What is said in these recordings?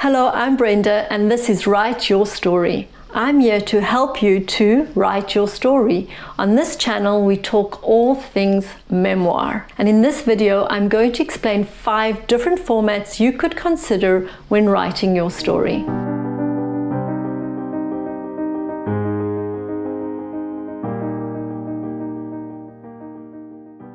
Hello, I'm Brenda and this is Write Your Story. I'm here to help you to write your story. On this channel, we talk all things memoir. And in this video, I'm going to explain 5 different formats you could consider when writing your story.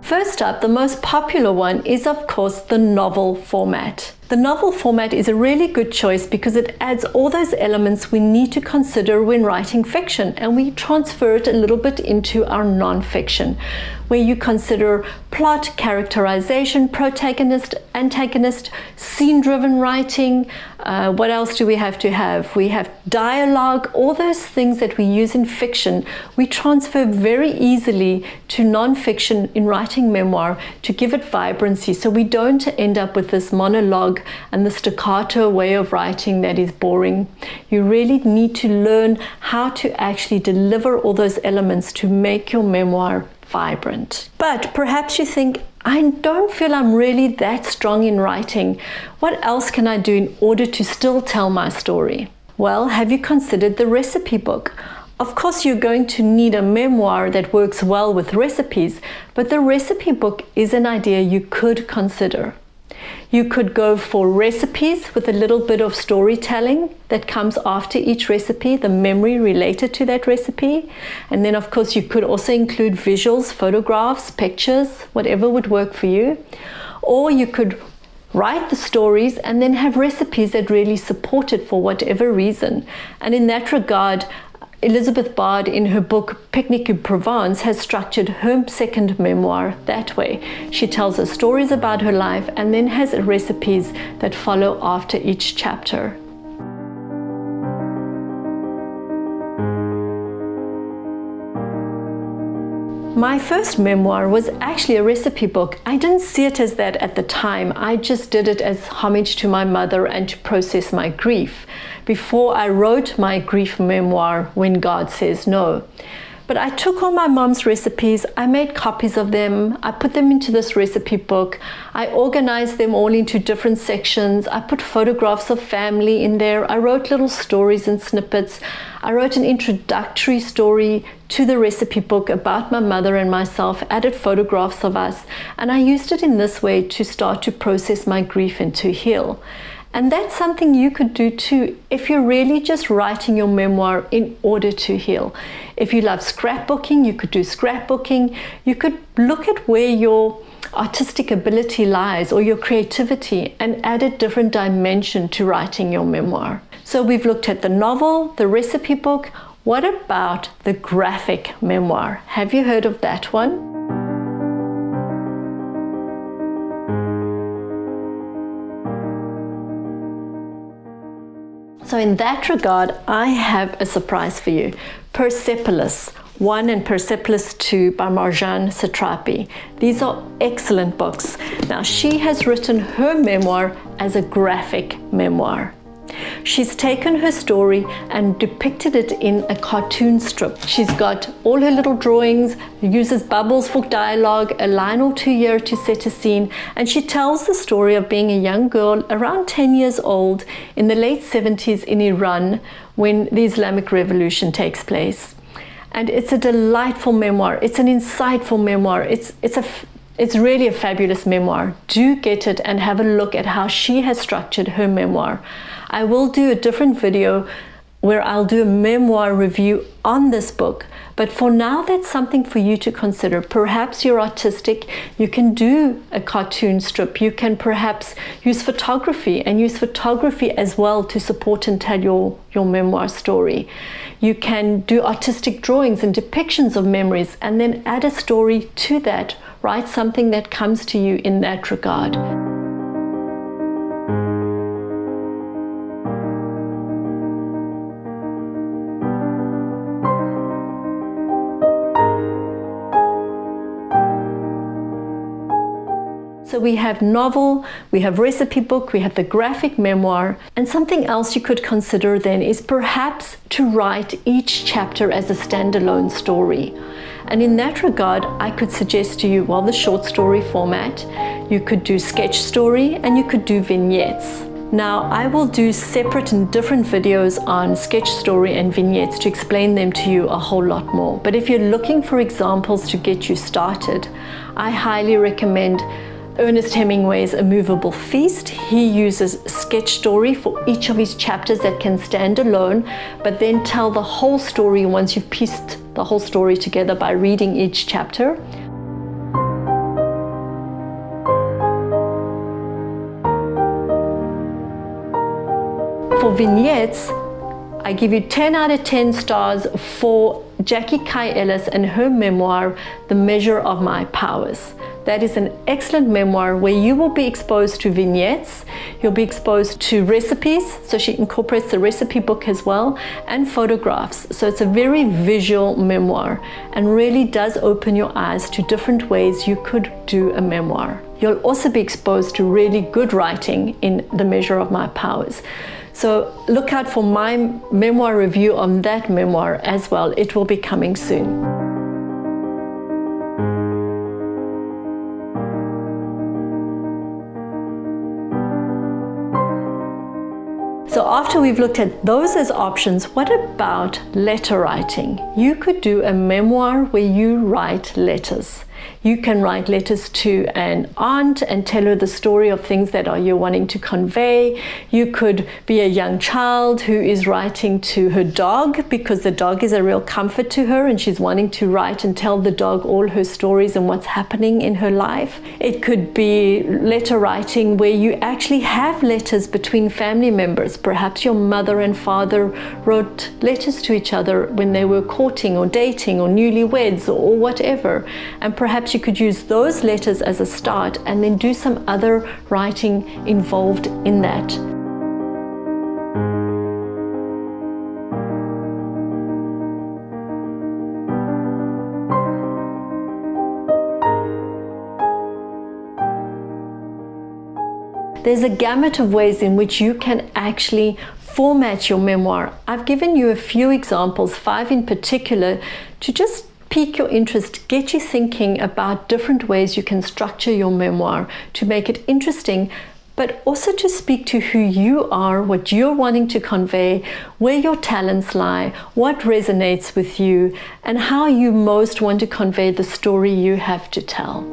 First up, the most popular one is of course the novel format. The novel format is a really good choice because it adds all those elements we need to consider when writing fiction, and we transfer it a little bit into our non-fiction, where you consider plot, characterization, protagonist, antagonist, scene-driven writing. What else do we have to have? We have dialogue, all those things that we use in fiction, we transfer very easily to non-fiction in writing memoir to give it vibrancy, so we don't end up with this monologue and the staccato way of writing that is boring. You really need to learn how to actually deliver all those elements to make your memoir vibrant. But perhaps you think, I don't feel I'm really that strong in writing. What else can I do in order to still tell my story? Well, have you considered the recipe book? Of course, you're going to need a memoir that works well with recipes, but the recipe book is an idea you could consider. You could go for recipes with a little bit of storytelling that comes after each recipe, the memory related to that recipe. And then of course you could also include visuals, photographs, pictures, whatever would work for you. Or you could write the stories and then have recipes that really support it for whatever reason. And in that regard, Elizabeth Bard, in her book Picnic in Provence, has structured her second memoir that way. She tells her stories about her life and then has recipes that follow after each chapter. My first memoir was actually a recipe book. I didn't see it as that at the time. I just did it as homage to my mother and to process my grief before I wrote my grief memoir, When God Says No. But I took all my mom's recipes, I made copies of them, I put them into this recipe book, I organized them all into different sections, I put photographs of family in there, I wrote little stories and snippets, I wrote an introductory story to the recipe book about my mother and myself, added photographs of us, and I used it in this way to start to process my grief and to heal. And that's something you could do too if you're really just writing your memoir in order to heal. If you love scrapbooking, you could do scrapbooking. You could look at where your artistic ability lies or your creativity and add a different dimension to writing your memoir. So we've looked at the novel, the recipe book. What about the graphic memoir? Have you heard of that one? So in that regard, I have a surprise for you. Persepolis 1 and Persepolis 2 by Marjane Satrapi. These are excellent books. Now, she has written her memoir as a graphic memoir. She's taken her story and depicted it in a cartoon strip. She's got all her little drawings, uses bubbles for dialogue, a line or two here to set a scene, and she tells the story of being a young girl around 10 years old in the late 70s in Iran when the Islamic Revolution takes place. And it's a delightful memoir. It's an insightful memoir. It's really a fabulous memoir. Do get it and have a look at how she has structured her memoir. I will do a different video where I'll do a memoir review on this book, but for now that's something for you to consider. Perhaps you're artistic, you can do a cartoon strip, you can perhaps use photography and use photography as well to support and tell your memoir story. You can do artistic drawings and depictions of memories and then add a story to that. Write something that comes to you in that regard. So we have novel, we have recipe book, we have the graphic memoir, and something else you could consider then is perhaps to write each chapter as a standalone story. And in that regard, I could suggest to you, well, the short story format, you could do sketch story, and you could do vignettes. Now, I will do separate and different videos on sketch story and vignettes to explain them to you a whole lot more. But if you're looking for examples to get you started, I highly recommend Ernest Hemingway's A Movable Feast. He uses sketch story for each of his chapters that can stand alone, but then tell the whole story once you've pieced the whole story together by reading each chapter. For vignettes, I give you 10 out of 10 stars for Jackie Kai Ellis and her memoir, The Measure of My Powers. That is an excellent memoir where you will be exposed to vignettes, you'll be exposed to recipes, so she incorporates the recipe book as well, and photographs. So it's a very visual memoir and really does open your eyes to different ways you could do a memoir. You'll also be exposed to really good writing in The Measure of My Powers. So look out for my memoir review on that memoir as well. It will be coming soon. So after we've looked at those as options, what about letter writing? You could do a memoir where you write letters. You can write letters to an aunt and tell her the story of things that you're wanting to convey. You could be a young child who is writing to her dog because the dog is a real comfort to her and she's wanting to write and tell the dog all her stories and what's happening in her life. It could be letter writing where you actually have letters between family members. Perhaps your mother and father wrote letters to each other when they were courting or dating or newlyweds or whatever. And perhaps you could use those letters as a start and then do some other writing involved in that. There's a gamut of ways in which you can actually format your memoir. I've given you a few examples, 5 in particular, to just pique your interest, get you thinking about different ways you can structure your memoir to make it interesting, but also to speak to who you are, what you're wanting to convey, where your talents lie, what resonates with you, and how you most want to convey the story you have to tell.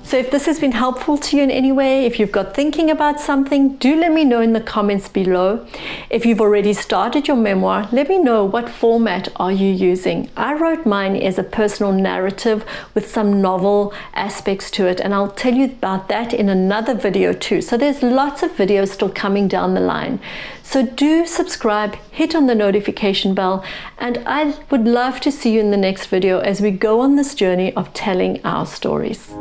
So if this has been helpful to you in any way, if you've got thinking about something, do let me know in the comments below. If you've already started your memoir, let me know what format are you using. I wrote mine as a personal narrative with some novel aspects to it, and I'll tell you about that in another video too. So there's lots of videos still coming down the line. So do subscribe, hit on the notification bell, and I would love to see you in the next video as we go on this journey of telling our stories.